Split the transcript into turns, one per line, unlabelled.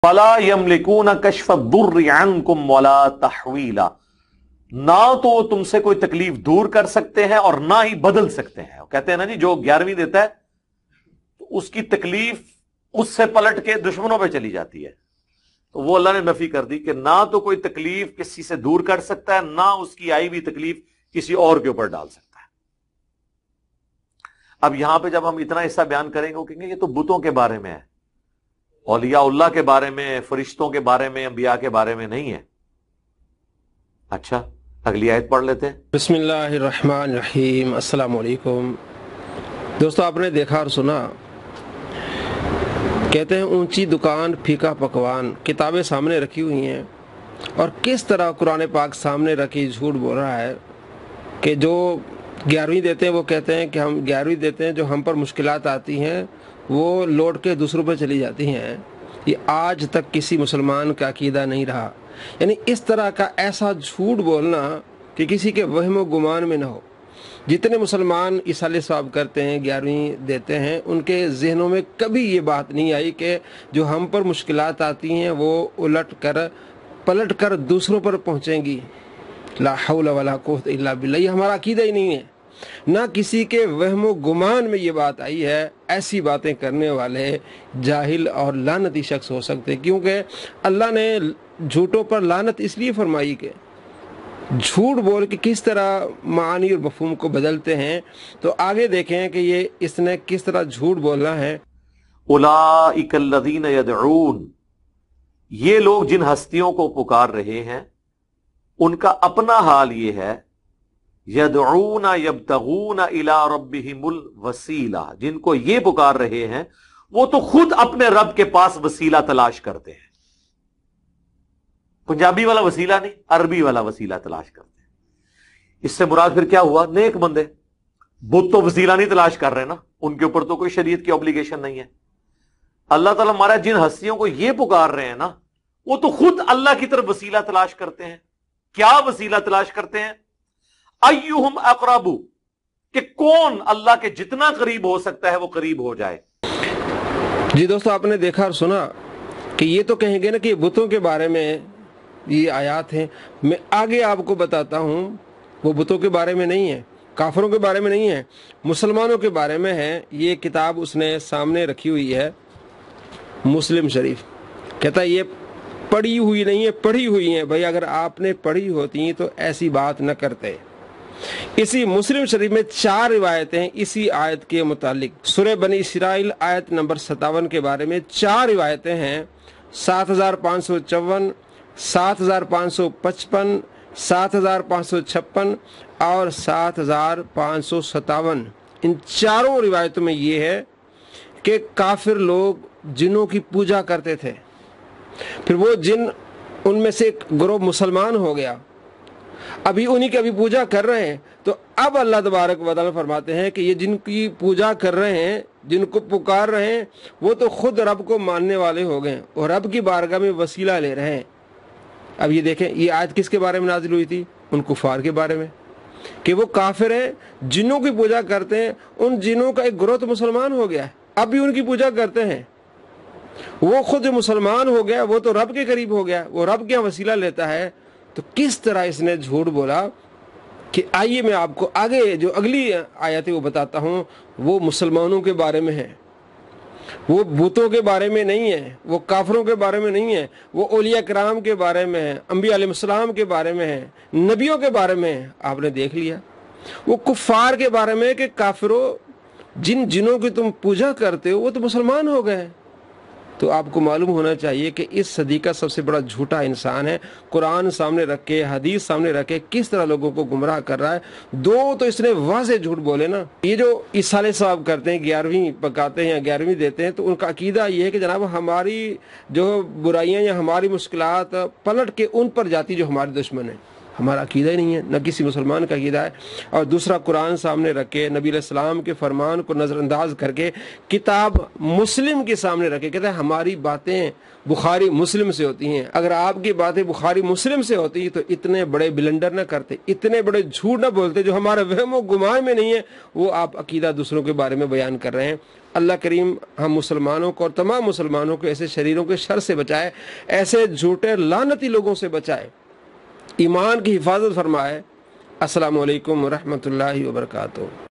فلا یملکون کشف الضر عنکم ولا تحویلا، نہ تو وہ تم سے کوئی تکلیف دور کر سکتے ہیں اور نہ ہی بدل سکتے ہیں۔ کہتے ہیں نا جی، جو 11ویں دیتا ہے تو اس کی تکلیف اس سے پلٹ کے دشمنوں پہ چلی جاتی ہے، تو وہ اللہ نے نفی کر دی کہ نہ تو کوئی تکلیف کسی سے دور کر سکتا ہے، نہ اس کی آئی ہوئی تکلیف کسی اور کے اوپر ڈال سکتا ہے۔ اب یہاں پہ جب ہم اتنا حصہ بیان کریں گے وہ کہیں گے یہ تو بتوں کے بارے میں ہے، اولیاء اللہ کے بارے میں، فرشتوں کے بارے میں، انبیاء کے بارے میں نہیں ہے۔ اچھا، اگلی آیت پڑھ لیتے ہیں۔
بسم اللہ الرحمن الرحیم۔ السلام علیکم دوستو، آپ نے دیکھا اور سنا، کہتے ہیں اونچی دکان پھیکا پکوان، کتابیں سامنے رکھی ہوئی ہیں اور کس طرح قرآن پاک سامنے رکھی جھوٹ بول رہا ہے کہ جو 11ویں دیتے ہیں وہ کہتے ہیں کہ ہم 11ویں دیتے ہیں، جو ہم پر مشکلات آتی ہیں وہ لوٹ کے دوسروں پہ چلی جاتی ہیں۔ یہ آج تک کسی مسلمان کا عقیدہ نہیں رہا، یعنی اس طرح کا ایسا جھوٹ بولنا کہ کسی کے وہم و گمان میں نہ ہو۔ جتنے مسلمان اصالہ ثواب کرتے ہیں، 11ویں دیتے ہیں، ان کے ذہنوں میں کبھی یہ بات نہیں آئی کہ جو ہم پر مشکلات آتی ہیں وہ پلٹ کر دوسروں پر پہنچیں گی۔ لا حول ولا قوت الا باللہ، یہ ہمارا عقیدہ ہی نہیں ہے، نہ کسی کے وہم و گمان میں یہ بات آئی ہے۔ ایسی باتیں کرنے والے جاہل اور لعنتی شخص ہو سکتے، کیونکہ اللہ نے جھوٹوں پر لعنت اس لیے فرمائی کہ جھوٹ بول کے کس طرح معانی اور مفہوم کو بدلتے ہیں۔ تو آگے دیکھیں کہ یہ اس نے کس طرح جھوٹ بولنا ہے۔
اولئک الذین یدعون، یہ لوگ جن ہستیوں کو پکار رہے ہیں ان کا اپنا حال یہ ہے، یدعون یبتغون الی ربہم الوسیلہ، جن کو یہ پکار رہے ہیں وہ تو خود اپنے رب کے پاس وسیلہ تلاش کرتے ہیں۔ پنجابی والا وسیلہ نہیں، عربی والا وسیلہ تلاش کرتے ہیں۔ اس سے مراد پھر کیا ہوا؟ نیک بندے۔ بت تو وسیلہ نہیں تلاش کر رہے نا، ان کے اوپر تو کوئی شریعت کی اوبلیگیشن نہیں ہے۔ اللہ تعالیٰ ہمارا جن ہستیوں کو یہ پکار رہے ہیں نا، وہ تو خود اللہ کی طرف وسیلہ تلاش کرتے ہیں۔ کیا وسیلہ تلاش کرتے ہیں؟ ایہم اقرب، کہ کون اللہ کے جتنا قریب ہو سکتا ہے وہ قریب ہو جائے۔
جی دوستو، آپ نے دیکھا اور سنا کہ یہ تو کہیں گے نا کہ بتوں کے بارے میں یہ آیات ہیں۔ میں آگے آپ کو بتاتا ہوں، وہ بتوں کے بارے میں نہیں ہے، کافروں کے بارے میں نہیں ہے، مسلمانوں کے بارے میں ہے۔ یہ کتاب اس نے سامنے رکھی ہوئی ہے، مسلم شریف۔ کہتا ہے یہ پڑھی ہوئی نہیں ہے، پڑھی ہوئی ہیں۔ بھائی اگر آپ نے پڑھی ہوتی تو ایسی بات نہ کرتے۔ اسی مسلم شریف میں 4 روایتیں ہیں اسی آیت کے متعلق۔ سورہ بنی اسرائیل آیت نمبر 57 کے بارے میں 4 روایتیں ہیں، 7554، 7555، 7556 اور 7557۔ ان چاروں روایتوں میں یہ ہے کہ کافر لوگ جنوں کی پوجا کرتے تھے، پھر وہ جن ان میں سے ایک گروہ مسلمان ہو گیا، ابھی انہی کی ابھی پوجا کر رہے ہیں، تو اب اللہ تبارک و تعالیٰ فرماتے ہیں کہ یہ جن کی پوجا کر رہے ہیں، جن کو پکار رہے ہیں، وہ تو خود رب کو ماننے والے ہو گئے اور رب کی بارگاہ میں وسیلہ لے رہے ہیں۔ اب یہ دیکھیں، یہ آیت کس کے بارے میں نازل ہوئی تھی؟ ان کفار کے بارے میں، کہ وہ کافر ہیں، جنوں کی پوجا کرتے ہیں۔ ان جنوں کا ایک گروہ تو مسلمان ہو گیا ہے، اب بھی ان کی پوجا کرتے ہیں۔ وہ خود جو مسلمان ہو گیا وہ تو رب کے قریب ہو گیا، وہ رب کے وسیلہ لیتا ہے۔ تو کس طرح اس نے جھوٹ بولا کہ آئیے میں آپ کو آگے جو اگلی آیت ہے وہ بتاتا ہوں۔ وہ مسلمانوں کے بارے میں ہے، وہ بتوں کے بارے میں نہیں ہے، وہ کافروں کے بارے میں نہیں ہے، وہ اولیاء کرام کے بارے میں ہے، انبیاء علیہ السلام کے بارے میں ہے، نبیوں کے بارے میں ہے۔ آپ نے دیکھ لیا وہ کفار کے بارے میں کہ کافروں جن جنوں کی تم پوجا کرتے ہو وہ تو مسلمان ہو گئے۔ تو آپ کو معلوم ہونا چاہیے کہ اس صدی کا سب سے بڑا جھوٹا انسان ہے۔ قرآن سامنے رکھ کے، حدیث سامنے رکھ کے کس طرح لوگوں کو گمراہ کر رہا ہے۔ دو تو اس نے واضح جھوٹ بولے نا۔ یہ جو اصالہ ثواب کرتے ہیں، 11ویں پکاتے ہیں یا 11ویں دیتے ہیں، تو ان کا عقیدہ یہ ہے کہ جناب ہماری جو برائیاں یا ہماری مشکلات پلٹ کے ان پر جاتی جو ہمارے دشمن ہیں۔ ہمارا عقیدہ ہی نہیں ہے، نہ کسی مسلمان کا عقیدہ ہے۔ اور دوسرا قرآن سامنے رکھ کے، نبی علیہ السلام کے فرمان کو نظر انداز کر کے، کتاب مسلم کے سامنے رکھے، کہتے ہیں ہماری باتیں بخاری مسلم سے ہوتی ہیں۔ اگر آپ کی باتیں بخاری مسلم سے ہوتی تو اتنے بڑے بلنڈر نہ کرتے، اتنے بڑے جھوٹ نہ بولتے جو ہمارے وہم و گمان میں نہیں ہے، وہ آپ عقیدہ دوسروں کے بارے میں بیان کر رہے ہیں۔ اللہ کریم ہم مسلمانوں کو اور تمام مسلمانوں کو ایسے شریروں کے شر سے بچائے، ایسے جھوٹے لعنتی لوگوں سے بچائے، ایمان کی حفاظت فرمائے۔ السلام علیکم ورحمۃ اللہ وبرکاتہ۔